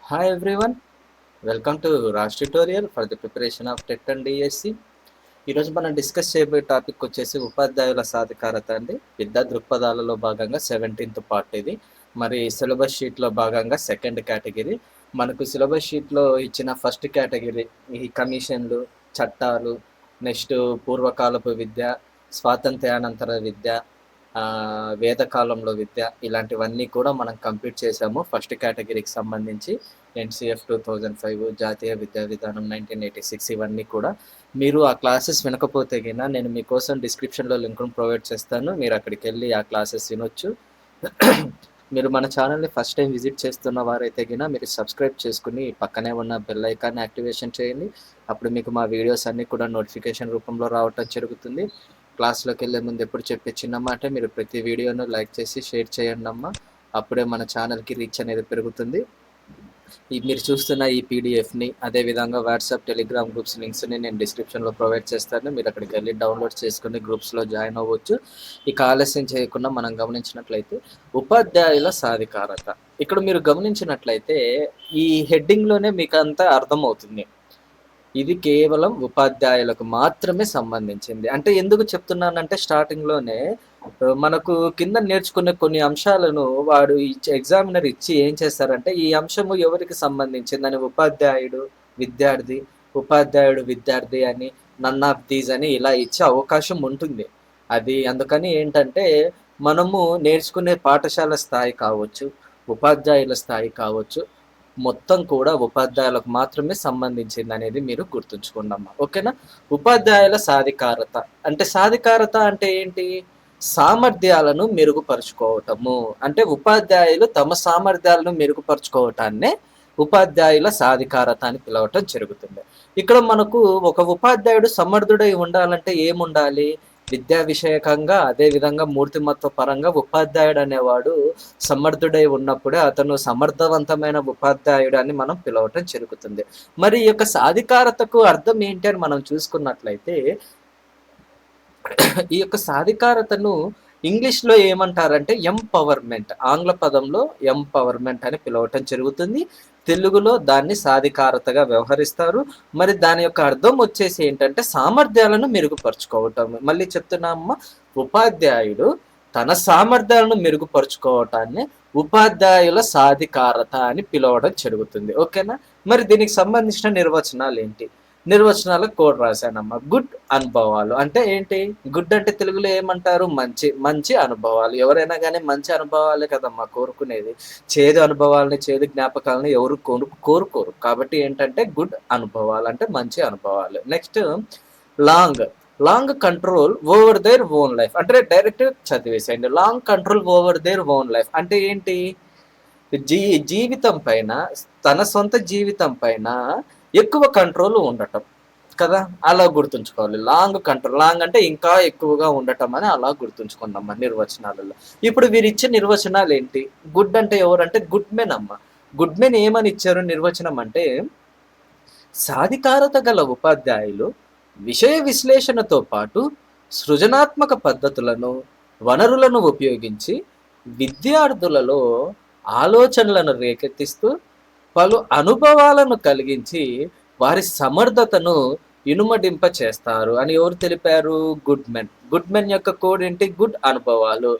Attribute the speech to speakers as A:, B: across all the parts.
A: Hi everyone, welcome to Raj tutorial for the preparation of TET and DSC. ఈరోజు మనం discuss చేయబోయే topic వచ్చేసి ఉపాధ్యాయుల సాధికారత అండి. విద్యా దృక్పథాలలో భాగంగా 17th పార్ట్ ఇది. మరి సిలబస్ షీట్లో భాగంగా సెకండ్ కేటగిరీ. మనకు సిలబస్ షీట్లో ఇచ్చిన ఫస్ట్ కేటగిరీ ఈ కమిషన్లు, చట్టాలు, నెక్స్ట్ పూర్వకాలపు విద్య, స్వాతంత్ర్యానంతర విద్య, వేదకాలంలో విద్య, ఇలాంటివన్నీ కూడా మనం కంప్లీట్ చేసాము. ఫస్ట్ కేటగిరీకి సంబంధించి ఎన్సిఎఫ్ 2005, జాతీయ విద్యా విధానం 1986, ఇవన్నీ కూడా మీరు ఆ క్లాసెస్ వినకపోతే గిన నేను మీకోసం డిస్క్రిప్షన్లో లింక్ను ప్రొవైడ్ చేస్తాను. మీరు అక్కడికి వెళ్ళి ఆ క్లాసెస్ వినొచ్చు. మీరు మన ఛానల్ని ఫస్ట్ టైం విజిట్ చేస్తున్న వారైతే గిన మీరు సబ్స్క్రైబ్ చేసుకుని పక్కనే ఉన్న బెల్ ఐకాన్ని యాక్టివేషన్ చేయండి. అప్పుడు మీకు మా వీడియోస్ అన్నీ కూడా నోటిఫికేషన్ రూపంలో రావటం జరుగుతుంది. క్లాస్లోకి వెళ్ళే ముందు ఎప్పుడు చెప్పే చిన్న మాట, మీరు ప్రతి వీడియోను లైక్ చేసి షేర్ చేయండి అమ్మ. అప్పుడే మన ఛానల్కి రీచ్ అనేది పెరుగుతుంది. మీరు చూస్తున్న ఈ పీడిఎఫ్ని అదేవిధంగా వాట్సాప్, టెలిగ్రామ్ గ్రూప్స్ లింక్స్ని నేను డిస్క్రిప్షన్లో ప్రొవైడ్ చేస్తాను. మీరు అక్కడికి వెళ్ళి డౌన్లోడ్ చేసుకుని గ్రూప్స్లో జాయిన్ అవ్వచ్చు. ఇక ఆలస్యం చేయకుండా మనం గమనించినట్లయితే ఉపాధ్యాయుల సాధికారత. ఇక్కడ మీరు గమనించినట్లయితే ఈ హెడ్డింగ్లోనే మీకు అంతా అర్థమవుతుంది. ఇది కేవలం ఉపాధ్యాయులకు మాత్రమే సంబంధించింది. అంటే ఎందుకు చెప్తున్నానంటే స్టార్టింగ్లోనే మనకు కింద నేర్చుకునే కొన్ని అంశాలను వాడు ఎగ్జామినర్ ఇచ్చి ఏం చేస్తారంటే ఈ అంశము ఎవరికి సంబంధించిందని ఉపాధ్యాయుడు విద్యార్థి అని నన్ ఆఫ్ దీస్ అని ఇలా ఇచ్చే అవకాశం ఉంటుంది. అది అందుకని ఏంటంటే మనము నేర్చుకునే పాఠశాల స్థాయి కావచ్చు, ఉపాధ్యాయుల స్థాయి కావచ్చు, మొత్తం కూడా ఉపాధ్యాయులకు మాత్రమే సంబంధించింది అనేది మీరు గుర్తుంచుకోండమ్మా. ఓకేనా? ఉపాధ్యాయుల సాధికారత అంటే ఏంటి? సామర్థ్యాలను మెరుగుపరుచుకోవటము. అంటే ఉపాధ్యాయులు తమ సామర్థ్యాలను మెరుగుపరుచుకోవటాన్నే ఉపాధ్యాయుల సాధికారత అని పిలవటం జరుగుతుంది. ఇక్కడ మనకు ఒక ఉపాధ్యాయుడు సమర్థుడై ఉండాలంటే ఏముండాలి? విద్యా విషయకంగా, అదేవిధంగా మూర్తిమత్వ పరంగా ఉపాధ్యాయుడు అనేవాడు సమర్థుడై ఉన్నప్పుడే అతను సమర్థవంతమైన ఉపాధ్యాయుడు అని మనం పిలవటం జరుగుతుంది. మరి ఈ యొక్క సాధికారతకు అర్థం ఏంటి అని మనం చూసుకున్నట్లయితే ఈ యొక్క సాధికారతను ఇంగ్లీష్లో ఏమంటారంటే ఎంపవర్మెంట్, ఆంగ్ల పదంలో ఎంపవర్మెంట్ అని పిలవటం జరుగుతుంది. తెలుగులో దాన్ని సాధికారతగా వ్యవహరిస్తారు. మరి దాని యొక్క అర్థం వచ్చేసి ఏంటంటే సామర్థ్యాలను మెరుగుపరుచుకోవటం. మళ్ళీ చెప్తున్నామ్మా, ఉపాధ్యాయుడు తన సామర్థ్యాలను మెరుగుపరుచుకోవటాన్ని ఉపాధ్యాయుల సాధికారత అని పిలవడం జరుగుతుంది. ఓకేనా? మరి దీనికి సంబంధించిన నిర్వచనాలు ఏంటి? నిర్వచనాలకు కోడ్ రాశానమ్మా. గుడ్ అనుభవాలు అంటే ఏంటి? గుడ్ అంటే తెలుగులో ఏమంటారు? మంచి అనుభవాలు. ఎవరైనా కానీ మంచి అనుభవాలే కదమ్మా కోరుకునేది. చేదు అనుభవాలని, చేదు జ్ఞాపకాలను ఎవరు కోరుకోరు. కాబట్టి ఏంటంటే గుడ్ అనుభవాలు అంటే మంచి అనుభవాలు. Next long control over their own life. అంటే డైరెక్ట్ చదివేసేయండి. Long control over their own life అంటే ఏంటి? జీవితం పైన, తన సొంత జీవితం పైన ఎక్కువ కంట్రోల్ ఉండటం కదా, అలా గుర్తుంచుకోవాలి. లాంగ్ అంటే ఇంకా ఎక్కువగా ఉండటం అని అలా గుర్తుంచుకున్నాం నిర్వచనాలలో. ఇప్పుడు వీరు ఇచ్చే నిర్వచనాలు ఏంటి? గుడ్ అంటే ఎవరంటే గుడ్ మెన్ అమ్మ. గుడ్ మెన్ ఏమని ఇచ్చారు నిర్వచనం అంటే, సాధికారత గల ఉపాధ్యాయులు విషయ విశ్లేషణతో పాటు సృజనాత్మక పద్ధతులను, వనరులను ఉపయోగించి విద్యార్థులలో ఆలోచనలను రేకెత్తిస్తూ పలు అనుభవాలను కలిగించి వారి సమర్థతను ఇనుమడింప చేస్తారు అని ఎవరు తెలిపారు? గుడ్ మెన్ యొక్క కోడ్ ఏంటి? గుడ్ అనుభవాలు.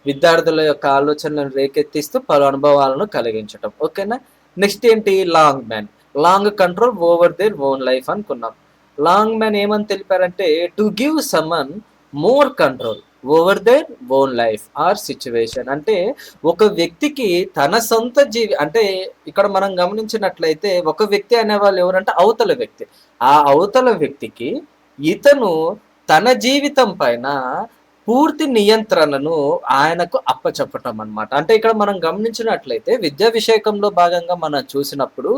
A: విద్యార్థుల యొక్క ఆలోచనలను రేకెత్తిస్తూ పలు అనుభవాలను కలిగించటం. ఓకేనా? నెక్స్ట్ ఏంటి? Long control over their own life అనుకున్నాం. లాంగ్ మ్యాన్ ఏమని తెలిపారంటే to give someone more control over their own life or situation. అంటే ఒక వ్యక్తికి తన సొంత అంటే ఇక్కడ మనం గమనించినట్లయితే ఒక వ్యక్తి అనేవాళ్ళు ఎవరంటే అవతల వ్యక్తి. ఆ అవతల వ్యక్తికి ఇతను తన జీవితం పైన పూర్తి నియంత్రణను ఆయనకు అప్పచెప్పటం అనమాట. అంటే ఇక్కడ మనం గమనించినట్లయితే విద్యా విషయకంలో భాగంగా మనం చూసినప్పుడు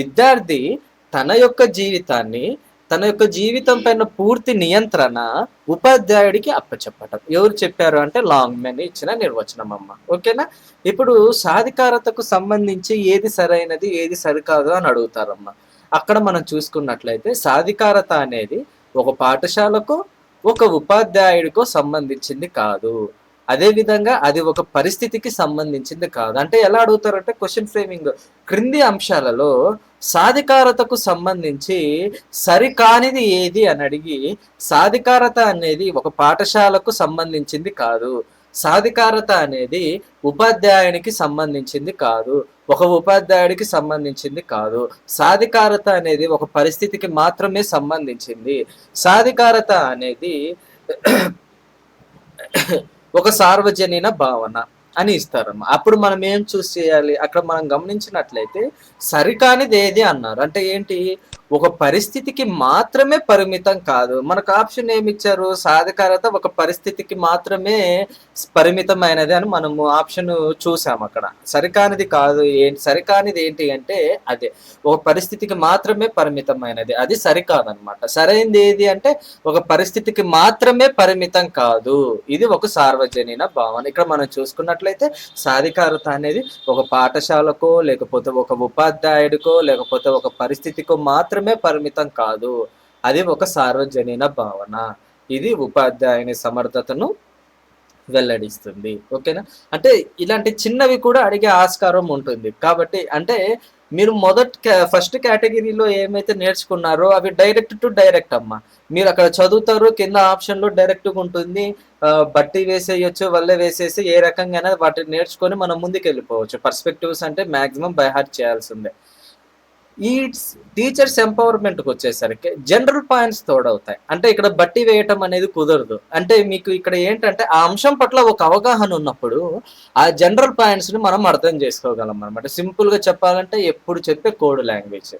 A: విద్యార్థి తన యొక్క జీవితం పైన పూర్తి నియంత్రణ ఉపాధ్యాయుడికి అప్పచెప్పటం. ఎవరు చెప్పారు అంటే లాంగ్ మెన్ ఇచ్చిన నిర్వచనం అమ్మ. ఓకేనా? ఇప్పుడు సాధికారతకు సంబంధించి ఏది సరైనది, ఏది సరికాదు అని అడుగుతారమ్మా. అక్కడ మనం చూసుకున్నట్లయితే సాధికారత అనేది ఒక పాఠశాలకు, ఒక ఉపాధ్యాయుడికో సంబంధించింది కాదు. అదేవిధంగా అది ఒక పరిస్థితికి సంబంధించింది కాదు. అంటే ఎలా అడుగుతారంటే క్వెషన్ ఫ్రేమింగ్ క్రింది అంశాలలో సాధికారతకు సంబంధించి సరికానిది ఏది అని అడిగి, సాధికారత అనేది ఒక పాఠశాలకు సంబంధించింది కాదు. సాధికారత అనేది ఉపాధ్యాయునికి సంబంధించింది కాదు. ఒక ఉపాధ్యాయుడికి సంబంధించింది కాదు. సాధికారత అనేది ఒక పరిస్థితికి మాత్రమే సంబంధించింది. సాధికారత అనేది ఒక సార్వజనీన భావన అని ఇస్తారమ్మా. అప్పుడు మనం ఏం చూస్ చేయాలి? అక్కడ మనం గమనించినట్లయితే సరికానిది ఏది అన్నారు. అంటే ఏంటి? ఒక పరిస్థితికి మాత్రమే పరిమితం కాదు. మనకు ఆప్షన్ ఏమి ఇచ్చారు? సాధికారత ఒక పరిస్థితికి మాత్రమే పరిమితమైనది అని మనము ఆప్షన్ చూసాం అక్కడ. సరికానిది కాదు. ఏంటి సరికానిది ఏంటి అంటే అదే ఒక పరిస్థితికి మాత్రమే పరిమితమైనది. అది సరికాదనమాట. సరైనది ఏది అంటే ఒక పరిస్థితికి మాత్రమే పరిమితం కాదు. ఇది ఒక సార్వజనీన భావన. ఇక్కడ మనం చూసుకున్నట్లయితే సాధికారత అనేది ఒక పాఠశాలకో లేకపోతే ఒక ఉపాధ్యాయుడికో లేకపోతే ఒక పరిస్థితికో మాత్రమే పరిమితం కాదు. అది ఒక సార్వజనీన భావన. ఇది ఉపాధ్యాయుని సమర్థతను వెల్లడిస్తుంది. ఓకేనా? అంటే ఇలాంటి చిన్నవి కూడా అడిగే ఆస్కారం ఉంటుంది. కాబట్టి అంటే మీరు ఫస్ట్ కేటగిరీలో ఏమైతే నేర్చుకున్నారో అవి డైరెక్ట్ టు డైరెక్ట్ అమ్మా. మీరు అక్కడ చదువుతారు, కింద ఆప్షన్లో డైరెక్ట్గా ఉంటుంది. బట్టి వేసేయచ్చు, వల్లే వేసేసి ఏ రకంగా వాటిని నేర్చుకొని మనం ముందుకు వెళ్ళిపోవచ్చు. పర్స్పెక్టివ్స్ అంటే మాక్సిమం బై హార్ట్ చేయాల్సిందే. ఈ టీచర్స్ ఎంపవర్మెంట్కి వచ్చేసరికి జనరల్ పాయింట్స్ తోడవుతాయి. అంటే ఇక్కడ బట్టి వేయటం అనేది కుదరదు. అంటే మీకు ఇక్కడ ఏంటంటే ఆ అంశం పట్ల ఒక అవగాహన ఉన్నప్పుడు ఆ జనరల్ పాయింట్స్ని మనం అర్థం చేసుకోగలం అనమాట. సింపుల్గా చెప్పాలంటే ఎప్పుడు చెప్పే కోడ్ లాంగ్వేజ్.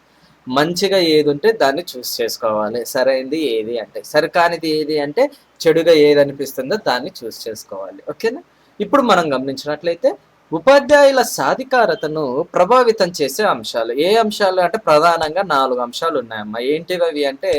A: మంచిగా ఏది ఉంటే దాన్ని చూస్ చేసుకోవాలి. సరైనది ఏది అంటే, సరికానిది ఏది అంటే చెడుగా ఏది అనిపిస్తుందో దాన్ని చూస్ చేసుకోవాలి. ఓకేనా? ఇప్పుడు మనం గమనించినట్లయితే ఉపాధ్యాయుల సాధికారతను ప్రభావితం చేసే అంశాలు. ఏ అంశాలు అంటే ప్రధానంగా 4 అంశాలు ఉన్నాయమ్మా. ఏంటివి అవి అంటే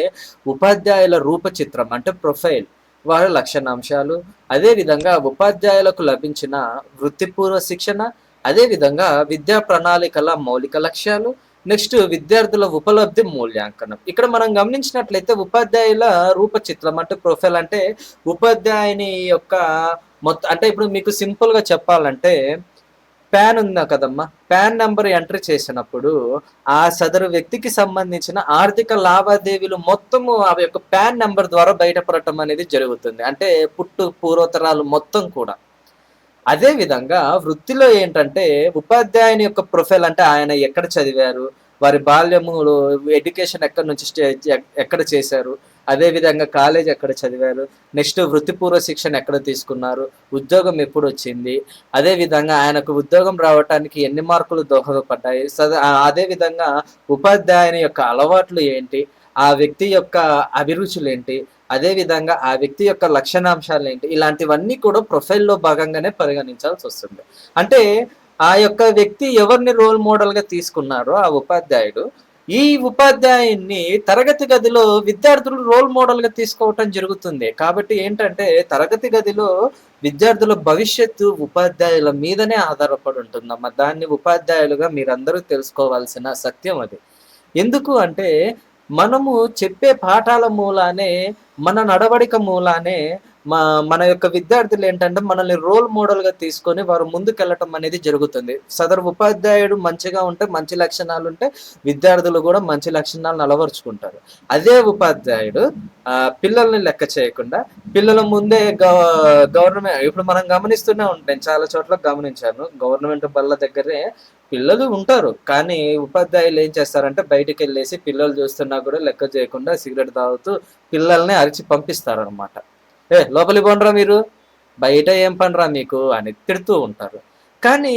A: ఉపాధ్యాయుల రూపచిత్రం అంటే ప్రొఫైల్, వారి లక్షణాంశాలు, అదేవిధంగా ఉపాధ్యాయులకు లభించిన వృత్తిపూర్వ శిక్షణ, అదేవిధంగా విద్యా ప్రణాళికల మౌలిక లక్ష్యాలు, నెక్స్ట్ విద్యార్థుల ఉపలబ్ధి మూల్యాంకనం. ఇక్కడ మనం గమనించినట్లయితే ఉపాధ్యాయుల రూపచిత్రం అంటే ప్రొఫైల్ అంటే ఉపాధ్యాయుని యొక్క అంటే ఇప్పుడు మీకు సింపుల్గా చెప్పాలంటే ప్యాన్ ఉందా కదమ్మా, ప్యాన్ నెంబర్ ఎంటర్ చేసినప్పుడు ఆ సదరు వ్యక్తికి సంబంధించిన ఆర్థిక లావాదేవీలు మొత్తము ఆ యొక్క ప్యాన్ నెంబర్ ద్వారా బయటపడటం అనేది జరుగుతుంది. అంటే పూర్వతరాలు మొత్తం కూడా. అదే విధంగా వృత్తిలో ఏంటంటే ఉపాధ్యాయుని యొక్క ప్రొఫైల్ అంటే ఆయన ఎక్కడ చదివారు, వారి బాల్యములో ఎడ్యుకేషన్ ఎక్కడి నుంచి ఎక్కడ చేశారు, అదేవిధంగా కాలేజ్ ఎక్కడ చదివారు, నెక్స్ట్ వృత్తిపూర్వ శిక్షణ ఎక్కడ తీసుకున్నారు, ఉద్యోగం ఎప్పుడు వచ్చింది, అదేవిధంగా ఆయనకు ఉద్యోగం రావడానికి ఎన్ని మార్కులు దోహదపడ్డాయి, అదేవిధంగా ఉపాధ్యాయుని యొక్క అలవాట్లు ఏంటి, ఆ వ్యక్తి యొక్క అభిరుచులు ఏంటి, అదేవిధంగా ఆ వ్యక్తి యొక్క లక్షణాంశాలు ఏంటి, ఇలాంటివన్నీ కూడా ప్రొఫైల్లో భాగంగానే పరిగణించాల్సి వస్తుంది. అంటే ఆ యొక్క వ్యక్తి ఎవరిని రోల్ మోడల్గా తీసుకున్నారో ఆ ఉపాధ్యాయుడు, ఈ ఉపాధ్యాయున్ని తరగతి గదిలో విద్యార్థులు రోల్ మోడల్గా తీసుకోవటం జరుగుతుంది. కాబట్టి ఏంటంటే తరగతి గదిలో విద్యార్థుల భవిష్యత్తు ఉపాధ్యాయుల మీదనే ఆధారపడి ఉంటుందమ్మా. దాన్ని ఉపాధ్యాయులుగా మీరందరూ తెలుసుకోవాల్సిన సత్యం అది. ఎందుకు అంటే మనము చెప్పే పాఠాల మూలానే, మన నడవడిక మూలానే మన యొక్క విద్యార్థులు ఏంటంటే మనల్ని రోల్ మోడల్గా తీసుకొని వారు ముందుకెళ్ళటం అనేది జరుగుతుంది. సదరు ఉపాధ్యాయుడు మంచిగా ఉంటే, మంచి లక్షణాలు ఉంటే విద్యార్థులు కూడా మంచి లక్షణాలను అలవరుచుకుంటారు. అదే ఉపాధ్యాయుడు పిల్లల్ని లెక్క చేయకుండా పిల్లల ముందే గవర్నమెంట్ ఇప్పుడు మనం గమనిస్తూనే ఉంటాం, చాలా చోట్ల గమనించాను, గవర్నమెంట్ బల్ల దగ్గరే పిల్లలు ఉంటారు, కానీ ఉపాధ్యాయులు ఏం చేస్తారంటే బయటికి వెళ్ళేసి పిల్లలు చూస్తున్నా కూడా లెక్క చేయకుండా సిగరెట్ తాగుతూ పిల్లల్ని అరిచి పంపిస్తారనమాట. లోపలికి పోండ్రా మీరు, బయట ఏం పనిరా మీకు అని తిడుతూ ఉంటారు. కానీ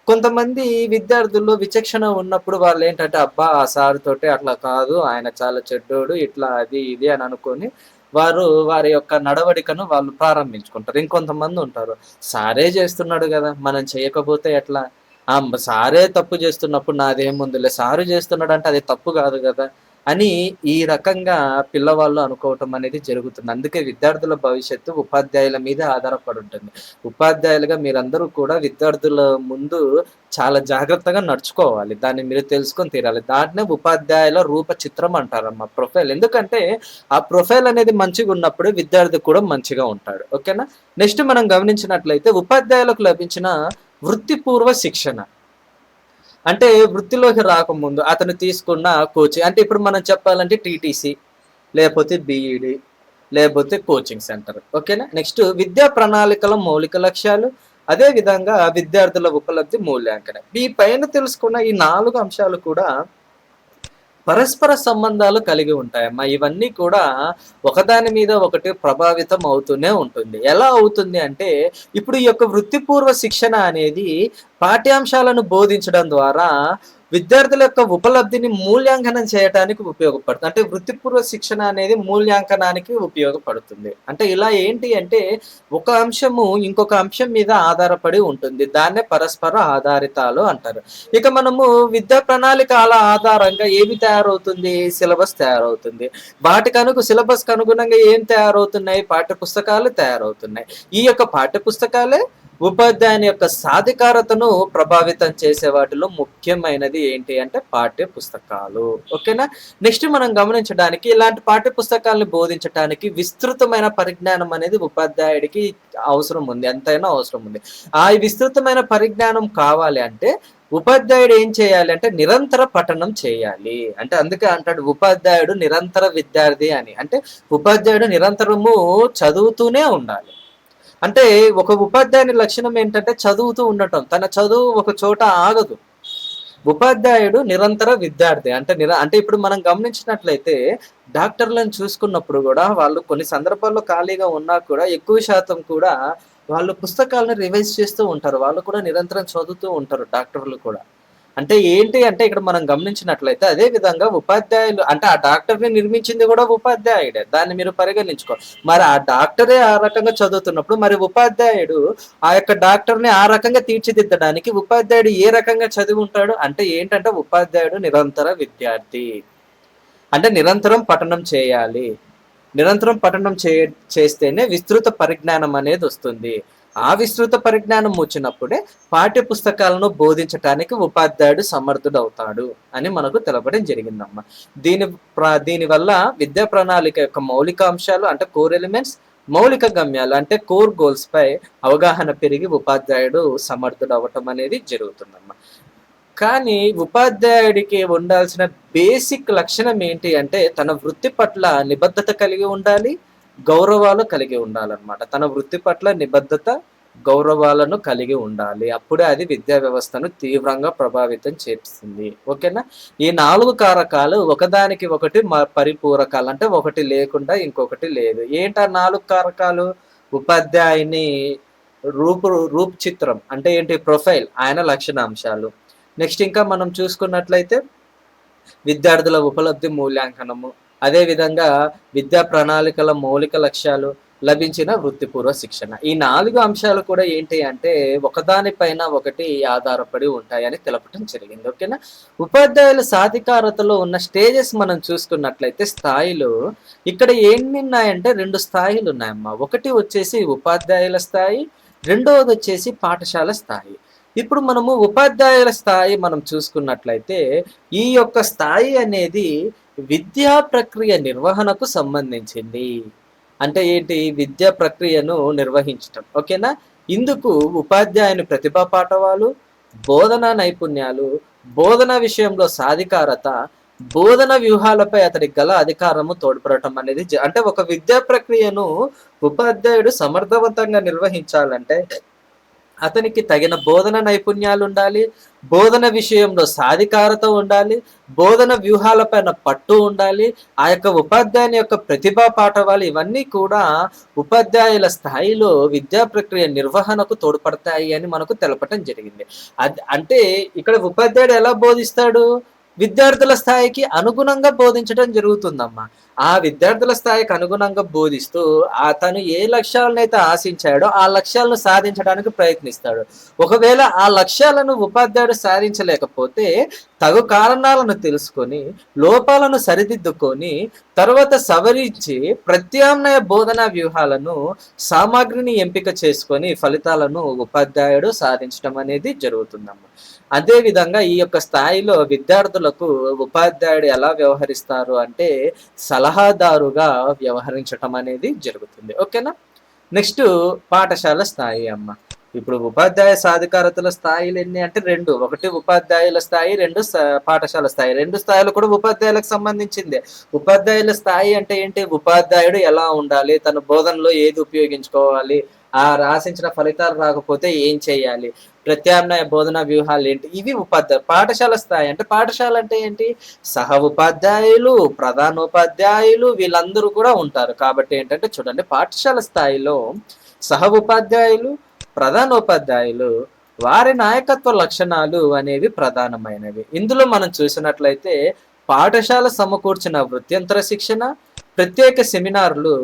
A: కొంతమంది విద్యార్థుల్లో విచక్షణ ఉన్నప్పుడు వాళ్ళు ఏంటంటే అబ్బా ఆ సార్ తోటి అట్లా కాదు, ఆయన చాలా చెడ్డోడు, ఇట్లా అది ఇది అని అనుకొని వారి యొక్క నడవడికను వాళ్ళు ప్రారంభించుకుంటారు. ఇంకొంతమంది ఉంటారు, సారే చేస్తున్నాడు కదా మనం చేయకపోతే ఎట్లా, సారే తప్పు చేస్తున్నప్పుడు నాదేముందిలే, సారు చేస్తున్నాడు అంటే అది తప్పు కాదు కదా, అని ఈ రకంగా పిల్లవాళ్ళు అనుకోవటం అనేది జరుగుతుంది. అందుకే విద్యార్థుల భవిష్యత్తు ఉపాధ్యాయుల మీదే ఆధారపడి ఉంటుంది. ఉపాధ్యాయులుగా మీరందరూ కూడా విద్యార్థుల ముందు చాలా జాగ్రత్తగా నడుచుకోవాలి. దాన్ని మీరు తెలుసుకొని తీరాలి. దాన్నే ఉపాధ్యాయుల రూప చిత్రం అంటారమ్మా, ప్రొఫైల్. ఎందుకంటే ఆ ప్రొఫైల్ అనేది మంచిగున్నప్పుడు విద్యార్థి కూడా మంచిగా ఉంటాడు. ఓకేనా? నెక్స్ట్ మనం గమనించినట్లయితే ఉపాధ్యాయులకు లభించిన వృత్తిపూర్వ శిక్షణ. అంటే వృత్తిలోకి రాకముందు అతను తీసుకున్న కోచింగ్, అంటే ఇప్పుడు మనం చెప్పాలంటే టీటీసీ, లేకపోతే బీఈడి, లేకపోతే కోచింగ్ సెంటర్. ఓకేనా? నెక్స్ట్ విద్యా ప్రణాళికల మౌలిక లక్ష్యాలు, అదే విధంగా విద్యార్థుల ఉపలబ్ధి మూల్యాంకనం. ఈ పైన తెలుసుకున్న ఈ 4 అంశాలు కూడా పరస్పర సంబంధాలు కలిగి ఉంటాయమ్మా. ఇవన్నీ కూడా ఒకదాని మీద ఒకటి ప్రభావితం అవుతూనే ఉంటుంది. ఎలా అవుతుంది అంటే, ఇప్పుడు ఈ యొక్క వృత్తిపూర్వ శిక్షణ అనేది పాఠ్యాంశాలను బోధించడం ద్వారా విద్యార్థుల యొక్క ఉపలబ్ధిని మూల్యాంకనం చేయటానికి ఉపయోగపడుతుంది. అంటే వృత్తిపూర్వ శిక్షణ అనేది మూల్యాంకనానికి ఉపయోగపడుతుంది. అంటే ఇలా ఏంటి అంటే, ఒక అంశము ఇంకొక అంశం మీద ఆధారపడి ఉంటుంది. దాన్నే పరస్పర ఆధారితాలు అంటారు. ఇక మనము విద్యా ప్రణాళికల ఆధారంగా ఏమి తయారవుతుంది? సిలబస్ తయారవుతుంది. సిలబస్‌కి అనుగుణంగా ఏం తయారవుతున్నాయి? పాఠ్య పుస్తకాలు తయారవుతున్నాయి. ఈ యొక్క పాఠ్య పుస్తకాలే ఉపాధ్యాయుని యొక్క సాధికారతను ప్రభావితం చేసే వాటిలో ముఖ్యమైనది ఏంటి అంటే పాఠ్య పుస్తకాలు. ఓకేనా? నెక్స్ట్ మనం గమనించడానికి ఇలాంటి పాఠ్య పుస్తకాలను బోధించడానికి విస్తృతమైన పరిజ్ఞానం అనేది ఉపాధ్యాయుడికి అవసరం ఉంది. ఎంతైనా అవసరం ఉంది. ఆ విస్తృతమైన పరిజ్ఞానం కావాలి అంటే ఉపాధ్యాయుడు ఏం చేయాలి అంటే నిరంతర పఠనం చేయాలి. అంటే అందుకే అంటాడు ఉపాధ్యాయుడు నిరంతర విద్యార్థి అని. అంటే ఉపాధ్యాయుడు నిరంతరము చదువుతూనే ఉండాలి. అంటే ఒక ఉపాధ్యాయుని లక్షణం ఏంటంటే చదువుతూ ఉండటం. తన చదువు ఒక చోట ఆగదు. ఉపాధ్యాయుడు నిరంతర విద్యార్థి. అంటే ఇప్పుడు మనం గమనించినట్లయితే డాక్టర్లను చూసుకున్నప్పుడు కూడా వాళ్ళు కొన్ని సందర్భాల్లో ఖాళీగా ఉన్నా కూడా ఎక్కువ శాతం కూడా వాళ్ళు పుస్తకాలను రివైజ్ చేస్తూ ఉంటారు. వాళ్ళు కూడా నిరంతరం చదువుతూ ఉంటారు డాక్టర్లు కూడా. అంటే ఏంటి అంటే ఇక్కడ మనం గమనించినట్లయితే అదే విధంగా ఉపాధ్యాయులు అంటే ఆ డాక్టర్ని నిర్మించింది కూడా ఉపాధ్యాయుడే. దాన్ని మీరు పరిగణించుకోవాలి. మరి ఆ డాక్టరే ఆ రకంగా చదువుతున్నప్పుడు మరి ఉపాధ్యాయుడు ఆ యొక్క డాక్టర్ని ఆ రకంగా తీర్చిదిద్దడానికి ఉపాధ్యాయుడు ఏ రకంగా చదివి ఉంటాడు అంటే ఏంటంటే ఉపాధ్యాయుడు నిరంతర విద్యార్థి. అంటే నిరంతరం పఠనం చేయాలి. నిరంతరం పఠనం చేస్తేనే విస్తృత పరిజ్ఞానం అనేది వస్తుంది. ఆ విస్తృత పరిజ్ఞానం వచ్చినప్పుడే పాఠ్య పుస్తకాలను బోధించటానికి ఉపాధ్యాయుడు సమర్థుడవుతాడు అని మనకు తెలపడం జరిగిందమ్మా. దీనివల్ల విద్యా ప్రణాళిక యొక్క మౌలిక అంశాలు అంటే కోర్ ఎలిమెంట్స్, మౌలిక గమ్యాలు అంటే కోర్ గోల్స్ పై అవగాహన పెరిగి ఉపాధ్యాయుడు సమర్థుడు అవ్వటం అనేది జరుగుతుందమ్మా. కానీ ఉపాధ్యాయుడికి ఉండాల్సిన బేసిక్ లక్షణం ఏంటి అంటే తన వృత్తి పట్ల నిబద్ధత కలిగి ఉండాలి, గౌరవాలు కలిగి ఉండాలన్నమాట. తన వృత్తి పట్ల నిబద్ధత, గౌరవాలను కలిగి ఉండాలి. అప్పుడే అది విద్యా వ్యవస్థను తీవ్రంగా ప్రభావితం చేస్తుంది. ఓకేనా? ఈ 4 కారకాలు ఒకదానికి ఒకటి పరిపూరకాలు. అంటే ఒకటి లేకుండా ఇంకొకటి లేదు. ఏంటా 4 కారకాలు? ఉపాధ్యాయుని రూప్ చిత్రం అంటే ఏంటి? ప్రొఫైల్, ఆయన లక్షణాంశాలు. నెక్స్ట్ ఇంకా మనం చూసుకున్నట్లయితే విద్యార్థుల ఉపలబ్ధి మూల్యాంకనము, అదేవిధంగా విద్యా ప్రణాళికల మౌలిక లక్ష్యాలు, లభించిన వృత్తిపూర్వ శిక్షణ. ఈ 4 అంశాలు కూడా ఏంటి అంటే ఒకదానిపైన ఒకటి ఆధారపడి ఉంటాయని తెలపటం జరిగింది. ఓకేనా? ఉపాధ్యాయుల సాధికారతలో ఉన్న స్టేజెస్ మనం చూసుకున్నట్లయితే స్థాయిలు ఇక్కడ ఎన్ని ఉన్నాయంటే 2 స్థాయిలు ఉన్నాయమ్మా. ఒకటి వచ్చేసి ఉపాధ్యాయుల స్థాయి, రెండవది వచ్చేసి పాఠశాల స్థాయి. ఇప్పుడు మనము ఉపాధ్యాయుల స్థాయి మనం చూసుకున్నట్లయితే ఈ యొక్క స్థాయి అనేది విద్యా ప్రక్రియ నిర్వహణకు సంబంధించింది. అంటే ఏంటి? విద్యా ప్రక్రియను నిర్వహించటం. ఓకేనా? ఇందుకు ఉపాధ్యాయుని ప్రతిభా పాఠవాలు, బోధనా నైపుణ్యాలు, బోధన విషయంలో సాధికారత, బోధన వ్యూహాలపై అతడికి గల అధికారము తోడ్పడటం అనేది అంటే ఒక విద్యా ప్రక్రియను ఉపాధ్యాయుడు సమర్థవంతంగా నిర్వహించాలంటే అతనికి తగిన బోధన నైపుణ్యాలు ఉండాలి, బోధన విషయంలో సాధికారత ఉండాలి, బోధన వ్యూహాలపైన పట్టు ఉండాలి. ఆ యొక్క ఉపాధ్యాయుని యొక్క ప్రతిభా పాఠవాలు ఇవన్నీ కూడా ఉపాధ్యాయుల స్థాయిలో విద్యా ప్రక్రియ నిర్వహణకు తోడ్పడతాయి అని మనకు తెలపటం జరిగింది. అంటే ఇక్కడ ఉపాధ్యాయుడు ఎలా బోధిస్తాడు? విద్యార్థుల స్థాయికి అనుగుణంగా బోధించడం జరుగుతుందమ్మా. ఆ విద్యార్థుల స్థాయికి అనుగుణంగా బోధిస్తూ అతను ఏ లక్ష్యాలనైతే ఆశించాడో ఆ లక్ష్యాలను సాధించడానికి ప్రయత్నిస్తాడు. ఒకవేళ ఆ లక్ష్యాలను ఉపాధ్యాయుడు సాధించలేకపోతే తగు కారణాలను తెలుసుకొని, లోపాలను సరిదిద్దుకొని, తర్వాత సవరించి ప్రత్యామ్నాయ బోధనా వ్యూహాలను, సామాగ్రిని ఎంపిక చేసుకొని ఫలితాలను ఉపాధ్యాయుడు సాధించడం అనేది జరుగుతుందమ్మా. అదేవిధంగా ఈ యొక్క స్థాయిలో విద్యార్థులకు ఉపాధ్యాయుడు ఎలా వ్యవహరిస్తారు అంటే సలహాదారుగా వ్యవహరించటం అనేది జరుగుతుంది. ఓకేనా? నెక్స్ట్ పాఠశాల స్థాయి అమ్మ. ఇప్పుడు ఉపాధ్యాయ సాధికారతల స్థాయిలు ఎన్ని అంటే 2. ఒకటి ఉపాధ్యాయుల స్థాయి, 2 పాఠశాల స్థాయి. 2 స్థాయిలు కూడా ఉపాధ్యాయులకు సంబంధించిందే. ఉపాధ్యాయుల స్థాయి అంటే ఏంటి? ఉపాధ్యాయుడు ఎలా ఉండాలి, తన బోధనలో ఏది ఉపయోగించుకోవాలి, ఆ రాసించిన ఫలితాలు రాకపోతే ఏం చేయాలి, ప్రత్యామ్నాయ బోధనా వ్యూహాలు ఏంటి, ఇవి ఉపాధ్యాయులు. పాఠశాల స్థాయి అంటే పాఠశాల అంటే ఏంటి? సహ ఉపాధ్యాయులు, ప్రధానోపాధ్యాయులు వీళ్ళందరూ కూడా ఉంటారు. కాబట్టి ఏంటంటే చూడండి, పాఠశాల స్థాయిలో సహ ఉపాధ్యాయులు, ప్రధానోపాధ్యాయులు వారి నాయకత్వ లక్షణాలు అనేవి ప్రధానమైనవి. ఇందులో మనం చూసినట్లయితే పాఠశాల సమకూర్చిన వృత్యంతర శిక్షణ, ప్రత్యేక సెమినార్లు,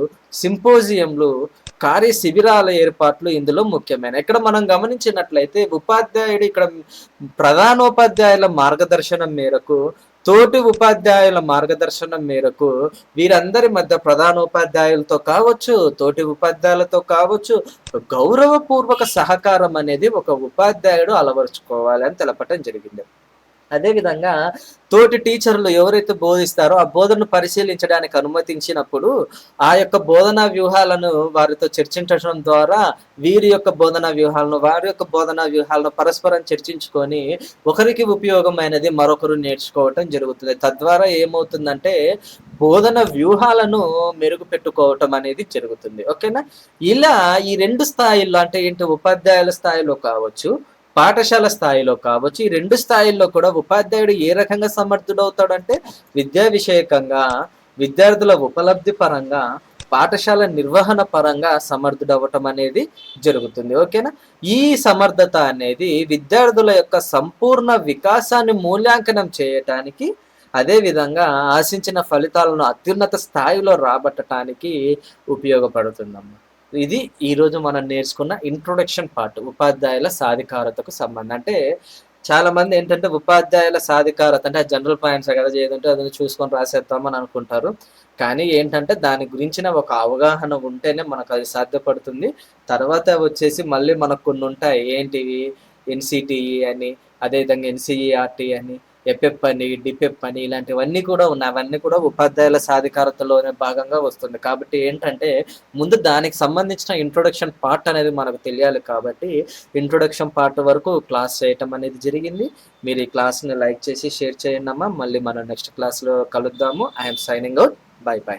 A: సింపోజియంలు, కార్య శిబిరాల ఏర్పాట్లు ఇందులో ముఖ్యమైన. ఇక్కడ మనం గమనించినట్లయితే ఉపాధ్యాయుడు ఇక్కడ ప్రధానోపాధ్యాయుల మార్గదర్శనం మేరకు, తోటి ఉపాధ్యాయుల మార్గదర్శనం మేరకు, వీరందరి మధ్య ప్రధానోపాధ్యాయులతో కావచ్చు, తోటి ఉపాధ్యాయులతో కావచ్చు, గౌరవపూర్వక సహకారం అనేది ఒక ఉపాధ్యాయుడు అలవరుచుకోవాలి అని తెలపటం జరిగింది. అదేవిధంగా తోటి టీచర్లు ఎవరైతే బోధిస్తారో ఆ బోధనను పరిశీలించడానికి అనుమతించినప్పుడు ఆ యొక్క బోధనా వ్యూహాలను వారితో చర్చించడం ద్వారా వీరి యొక్క బోధనా వ్యూహాలను, వారి యొక్క బోధనా వ్యూహాలను పరస్పరం చర్చించుకొని ఒకరికి ఉపయోగమైనది మరొకరు నేర్చుకోవటం జరుగుతుంది. తద్వారా ఏమవుతుందంటే బోధన వ్యూహాలను మెరుగుపెట్టుకోవటం అనేది జరుగుతుంది. ఓకేనా? ఇలా ఈ 2 స్థాయిల్లో అంటే ఏంటి, ఉపాధ్యాయుల స్థాయిలో కావచ్చు, పాఠశాల స్థాయిలో కావచ్చు, ఈ 2 స్థాయిల్లో కూడా ఉపాధ్యాయుడు ఏ రకంగా సమర్థుడవుతాడంటే విద్యా విషయకంగా, విద్యార్థుల ఉపలబ్ధి పరంగా, పాఠశాల నిర్వహణ పరంగా సమర్థుడవటం అనేది జరుగుతుంది. ఓకేనా? ఈ సమర్థత అనేది విద్యార్థుల యొక్క సంపూర్ణ వికాసాన్ని మూల్యాంకనం చేయటానికి, అదేవిధంగా ఆశించిన ఫలితాలను అత్యున్నత స్థాయిలో రాబట్టడానికి ఉపయోగపడుతుందమ్మా. ఇది ఈరోజు మనం నేర్చుకున్న ఇంట్రొడక్షన్ పార్ట్, ఉపాధ్యాయుల సాధికారతకు సంబంధం. అంటే చాలా మంది ఏంటంటే ఉపాధ్యాయుల సాధికారత అంటే జనరల్ పాయింట్స్ కదా, ఏదంటే అది చూసుకొని రాసేద్దామని అనుకుంటారు. కానీ ఏంటంటే దాని గురించిన ఒక అవగాహన ఉంటేనే మనకు అది సాధ్యపడుతుంది. తర్వాత వచ్చేసి మళ్ళీ మనకు కొన్ని ఉంటాయి. ఏంటివి? ఎన్సిటిఈ అని, అదేవిధంగా ఎన్సిఈఆర్టీ అని, ఎపెప్ అని, డిపెప్ అని ఇలాంటివన్నీ కూడా ఉన్నాయి. అవన్నీ కూడా ఉపాధ్యాయుల సాధికారతలోనే భాగంగా వస్తుంది. కాబట్టి ఏంటంటే ముందు దానికి సంబంధించిన ఇంట్రొడక్షన్ పార్ట్ అనేది మనకు తెలియాలి. కాబట్టి ఇంట్రొడక్షన్ పార్ట్ వరకు క్లాస్ చేయటం అనేది జరిగింది. మీరు ఈ క్లాస్ని లైక్ చేసి షేర్ చేయండి అమ్మా. మళ్ళీ మనం నెక్స్ట్ క్లాస్లో కలుద్దాము. I'm signing out. By by.